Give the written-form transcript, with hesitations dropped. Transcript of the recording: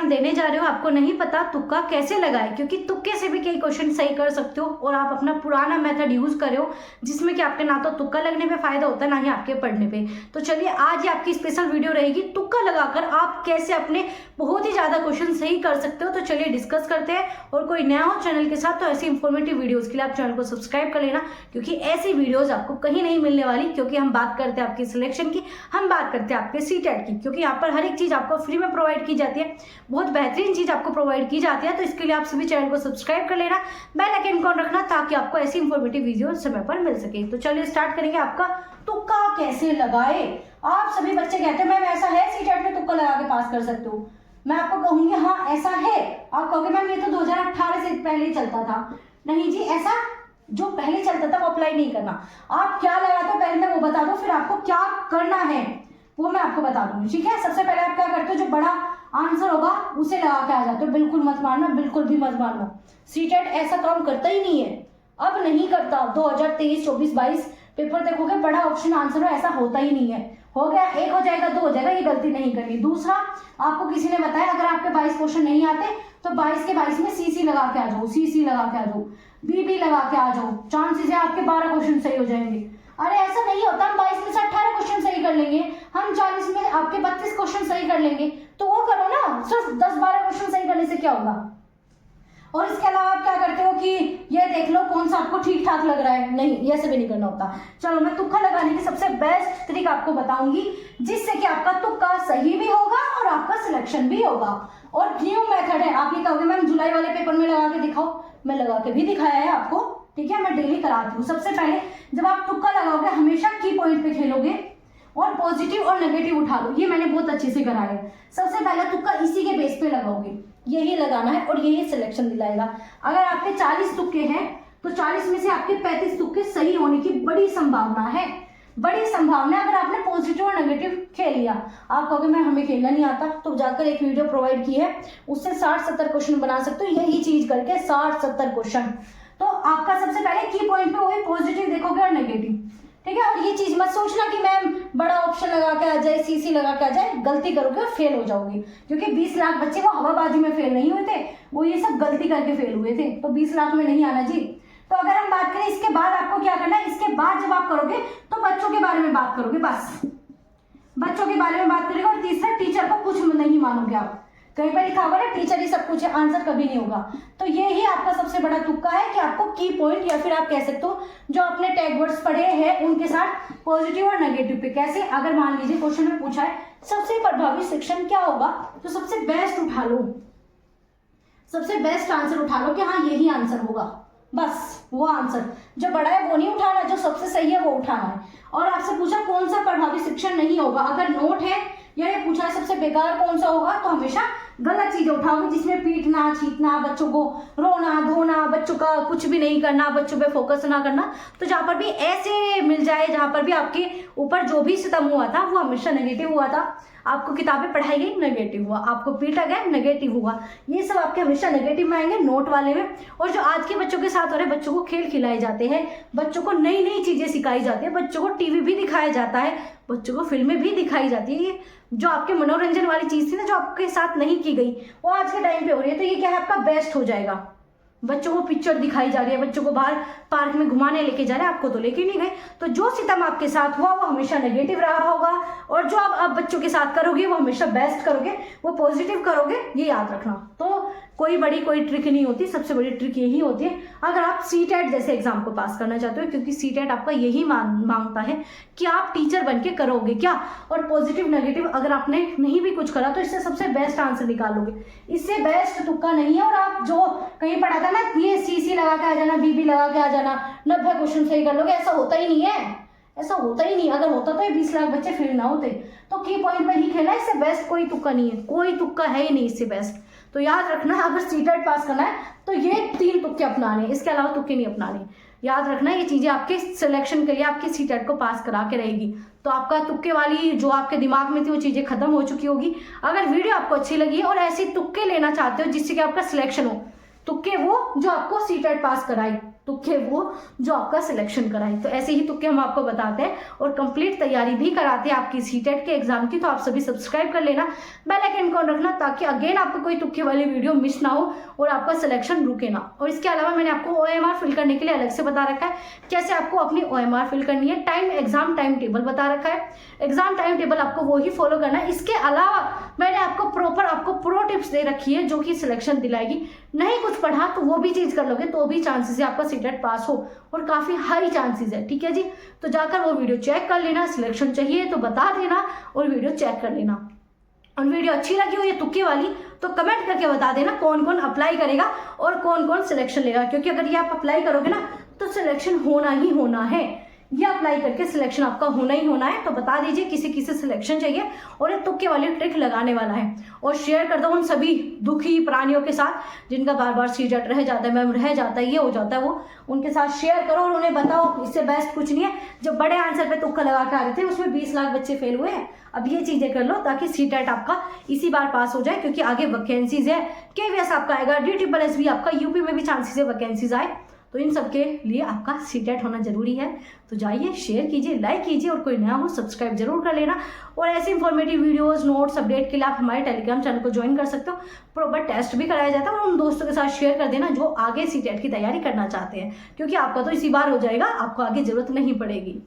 Exam देने जा रहे हो, आपको नहीं पता तुक्का कैसे लगाए, क्योंकि तुक्के से भी कई क्वेश्चन सही कर सकते हो और आप अपना पुराना मेथड यूज कर रहे हो जिसमें कि आपके ना तो तुक्का लगने पे फायदा होता है ना ही आपके पढ़ने पे। तो चलिए आज ये आपकी स्पेशल वीडियो रहेगी, तुक्का लगाकर आप कैसे अपने बहुत ही ज्यादा क्वेश्चन सही कर सकते हो। तो चलिए डिस्कस करते हैं। और कोई नया हो चैनल के साथ तो ऐसी इंफॉर्मेटिव वीडियोस के लिए आप चैनल को सब्सक्राइब कर लेना, क्योंकि ऐसी वीडियोस आपको कहीं नहीं मिलने वाली। क्योंकि हम बात करते हैं आपकी सिलेक्शन की, हम बात करते हैं आपके सीटेट की, क्योंकि यहाँ पर हर एक चीज आपको फ्री में प्रोवाइड की जाती है, बहुत बेहतरीन चीज आपको प्रोवाइड की जाती है। तो इसके लिए आप सभी चैनल को सब्सक्राइब कर लेना, बेल आइकन ऑन रखना, ताकि आपको ऐसी इंफॉर्मेटिव वीडियो समय पर मिल सके। तो चलिए स्टार्ट करेंगे आपका तुक्का कैसे लगाए। आप सभी बच्चे कहते हैं मैम ऐसा है सीटेट में तुक्का लगा के पास कर सकते हो। मैं आपको कहूंगी हाँ ऐसा है। आप कहोगे मैम ये तो 2018 से पहले ही चलता था। नहीं जी, ऐसा जो पहले चलता था वो अप्लाई नहीं करना। आप क्या लगाते हो पहले मैं वो बता दो, फिर आपको क्या करना है वो मैं आपको बता दूंगी, ठीक है। सबसे पहले आप क्या करते हो, जो बड़ा आंसर होगा उसे लगा के आ जाते हो। बिल्कुल मत मारना, बिल्कुल भी मत मारना। सीटेट ऐसा काम करता ही नहीं है, अब नहीं करता। 2023, 24, 22 पेपर देखोगे बड़ा ऑप्शन आंसर हो, ऐसा होता ही नहीं है। हो गया, एक हो जाएगा, दो हो जाएगा, ये गलती नहीं करनी। दूसरा, आपको किसी ने बताया अगर आपके 22 क्वेश्चन नहीं आते तो 22 के 22 में सीसी लगा के आ जाओ, सीसी लगा के आ जाओ, बीबी लगा के आ जाओ, चांसेस है आपके 12 क्वेश्चन सही हो जाएंगे। अरे ऐसा नहीं होता, हम 22 में से 18 क्वेश्चन सही कर लेंगे, हम 40 में आपके 32 क्वेश्चन सही कर लेंगे। तो वो करो ना, सिर्फ 10-12 क्वेश्चन सही करने से क्या होगा। और इसके अलावा आप क्या करते हो कि ये देख लो कौन सा आपको ठीक ठाक लग रहा है, नहीं ऐसे भी नहीं करना होता। चलो मैं तुक्का लगाने की सबसे बेस्ट तरीका आपको बताऊंगी, जिससे कि आपका तुक्का सही भी होगा और आपका सिलेक्शन भी होगा। और न्यू मेथड है। आप ये कहोगे मैम जुलाई वाले पेपर में लगा के दिखाओ, मैं लगा के भी दिखाया है आपको, ठीक है, मैं डेली कराती हूँ। सबसे पहले जब आप तुक्का लगाओगे हमेशा की पॉइंट पे खेलोगे और पॉजिटिव और नेगेटिव उठा लो, ये मैंने बहुत अच्छे से कराया है। सबसे पहला तुक्का इसी के बेस पे लगाओगे, यही लगाना है और यही सिलेक्शन दिलाएगा। अगर आपके 40 तुक्के हैं तो 40 में से आपके 35 तुक्के सही होने की बड़ी संभावना है, बड़ी संभावना है। अगर आपने पॉजिटिव और नेगेटिव खेल लिया, आप कहोगे मैं हमें खेलना नहीं आता, तो जाकर एक वीडियो प्रोवाइड की है, उससे 60-70 क्वेश्चन बना सकते हो यही चीज करके, 60-70 क्वेश्चन। तो आपका सबसे पहले की पॉइंट पे वही पॉजिटिव देखोगे और नेगेटिव, ठीक है। और ये चीज मत सोचना कि मैम बड़ा ऑप्शन लगा के आ जाए, सीसी लगा के आ जाए, गलती करोगे और फेल हो जाओगे। क्योंकि 20 लाख बच्चे वो हवाबाजी में फेल नहीं हुए थे, वो ये सब गलती करके फेल हुए थे। तो 20 लाख में नहीं आना जी। तो अगर हम बात करें इसके बाद आपको क्या करना है, इसके बाद जब आप करोगे तो बच्चों के बारे में बात करोगे, बस बच्चों के बारे में बात करेगा। और तीसरा, टीचर को कुछ नहीं मानोगे आप। कहीं पर लिखा होगा ना टीचर ही सब कुछ है, आंसर कभी नहीं होगा। तो ये ही आपका सबसे बड़ा तुक्का है कि आपको की पॉइंट या फिर आप कह सकते हो जो आपने टैग वर्ड्स पढ़े हैं उनके साथ पॉजिटिव और नेगेटिव पे कैसे। अगर मान लीजिए क्वेश्चन में पूछा है सबसे प्रभावी सेक्शन क्या होगा, तो सबसे बेस्ट उठा लो, सबसे बेस्ट आंसर उठा लो कि हाँ यही आंसर होगा, बस वो आंसर जो बड़ा है वो नहीं उठाना, जो सबसे सही है वो उठाना है। और आपसे पूछा कौन सा प्रभावी शिक्षण नहीं होगा, अगर नोट है या ये पूछा है सबसे बेकार कौन सा होगा, तो हमेशा गलत चीजें उठाओगे जिसमें पीटना, छीटना, बच्चों को रोना धोना, बच्चों का कुछ भी नहीं करना, बच्चों पे फोकस ना करना। तो जहां पर भी ऐसे मिल जाए, जहां पर भी आपके ऊपर जो भी सितम हुआ था वो हमेशा नेगेटिव हुआ था, आपको किताबें पढ़ाई गई नेगेटिव हुआ, आपको पीटा गया नेगेटिव हुआ, ये सब आपके हमेशा नेगेटिव में आएंगे नोट वाले में। और जो आज के बच्चों के साथ हो रहे, बच्चों को खेल खिलाए जाते हैं, बच्चों को नई नई चीजें सिखाई जाती है, बच्चों को टीवी भी दिखाया जाता है, बच्चों को फिल्में भी दिखाई जाती है। ये जो आपके मनोरंजन वाली चीज थी ना, जो आपके साथ नहीं की गई, वो आज के टाइम पे हो रही है। तो ये क्या है, आपका बेस्ट हो जाएगा। बच्चों को पिक्चर दिखाई जा रही है, बच्चों को बाहर पार्क में घुमाने लेके जा रहे हैं, आपको तो लेके नहीं गए। तो जो सितम आपके साथ हुआ वो हमेशा नेगेटिव रहा होगा, और जो आप बच्चों के साथ करोगे वो हमेशा बेस्ट करोगे, वो पॉजिटिव करोगे, ये याद रखना। तो कोई ट्रिक नहीं होती, सबसे बड़ी ट्रिक यही होती है अगर आप सीटेट जैसे एग्जाम को पास करना चाहते हो, क्योंकि सीटेट आपका यही मांगता है कि आप टीचर बन के करोगे क्या। और पॉजिटिव नेगेटिव अगर आपने नहीं भी कुछ करा तो इससे सबसे बेस्ट आंसर निकालोगे, इससे बेस्ट तुक्का नहीं है। और आप जो कहीं पढ़ा था ना, ये सीसी लगा के आ जाना, बीबी लगा के आ जाना, 90 क्वेश्चन सही कर लोगे, ऐसा होता ही नहीं है, ऐसा होता ही नहीं। अगर होता तो ये 20 लाख बच्चे फेल ना होते। तो की पॉइंट में ही खेलना, इससे बेस्ट कोई तुक्का नहीं है, कोई तुक्का है ही नहीं इससे बेस्ट। तो याद रखना, अगर सीटेट पास करना है तो ये 3 तुक्के अपनाने, इसके अलावा तुक्के नहीं अपनाने। याद रखना, ये चीजें आपके सिलेक्शन के लिए आपके सीटेट को पास करा के रहेगी। तो आपका तुक्के वाली जो आपके दिमाग में थी वो चीजें खत्म हो चुकी होगी। अगर वीडियो आपको अच्छी लगी है और ऐसे तुक्के लेना चाहते हो जिससे कि आपका सिलेक्शन हो, तुक्के वो जो आपको सीटेट पास कराए, तुक्के वो जो आपका सिलेक्शन कराए। तो ऐसे ही तुक्के हम आपको बताते हैं और कंप्लीट तैयारी भी कराते हैं आपकी सीटेट के एग्जाम की। तो आप सभी सब्सक्राइब कर लेना, बेल आइकन ऑन रखना, ताकि अगेन आपको कोई तुक्के वाली वीडियो मिस ना हो और आपका सिलेक्शन रुके ना। और इसके अलावा मैंने आपको OMR फिल करने के लिए अलग से बता रखा है, कैसे आपको अपनी OMR फिल करनी है। एग्जाम टाइम टेबल बता रखा है, एग्जाम टाइम टेबल आपको वो ही फॉलो करना है। इसके अलावा मैंने आपको प्रॉपर आपको प्रो टिप्स दे रखी है जो कि सिलेक्शन दिलाएगी। नहीं कुछ पढ़ा तो वो भी चीज कर लोगे तो भी चांसेस है आपका सीटेट पास हो, और काफी हाई चांसेस है। ठीक है जी, तो जाकर वो वीडियो चेक कर लेना। सिलेक्शन चाहिए तो बता देना और वीडियो चेक कर लेना। और वीडियो अच्छी लगी हो ये तुक्के वाली तो कमेंट करके बता देना कौन कौन अप्लाई करेगा और कौन कौन सिलेक्शन लेगा, क्योंकि अगर ये आप अप्लाई करोगे ना तो सिलेक्शन होना ही होना है। ये अप्लाई करके सिलेक्शन आपका होना ही होना है। तो बता दीजिए किसी किसी सिलेक्शन चाहिए और ये तुक्के वाली ट्रिक लगाने वाला है। और शेयर कर दो उन सभी दुखी प्राणियों के साथ जिनका बार बार सीटेट रह जाता है, मैम रह जाता है, ये हो जाता है, वो उनके साथ शेयर करो और उन्हें बताओ इससे बेस्ट कुछ नहीं है। जो बड़े आंसर पे तुक्का लगा के आ रहे थे उसमें 20 लाख बच्चे फेल हुए हैं। अब ये चीजें कर लो ताकि सीटेट आपका इसी बार पास हो जाए, क्योंकि आगे वैकेंसीज है। KVS आपका आएगा, DSSS भी आपका, यूपी में भी चांसेस है वैकेंसीज आए। तो इन सब के लिए आपका सीटेट होना जरूरी है। तो जाइए शेयर कीजिए, लाइक कीजिए, और कोई नया हो सब्सक्राइब जरूर कर लेना। और ऐसे इंफॉर्मेटिव वीडियोस, नोट्स, अपडेट के लिए आप हमारे टेलीग्राम चैनल को ज्वाइन कर सकते हो। प्रॉपर टेस्ट भी कराया जाता है और उन दोस्तों के साथ शेयर कर देना जो आगे सीटेट की तैयारी करना चाहते हैं, क्योंकि आपका तो इसी बार हो जाएगा, आपको आगे जरूरत नहीं पड़ेगी।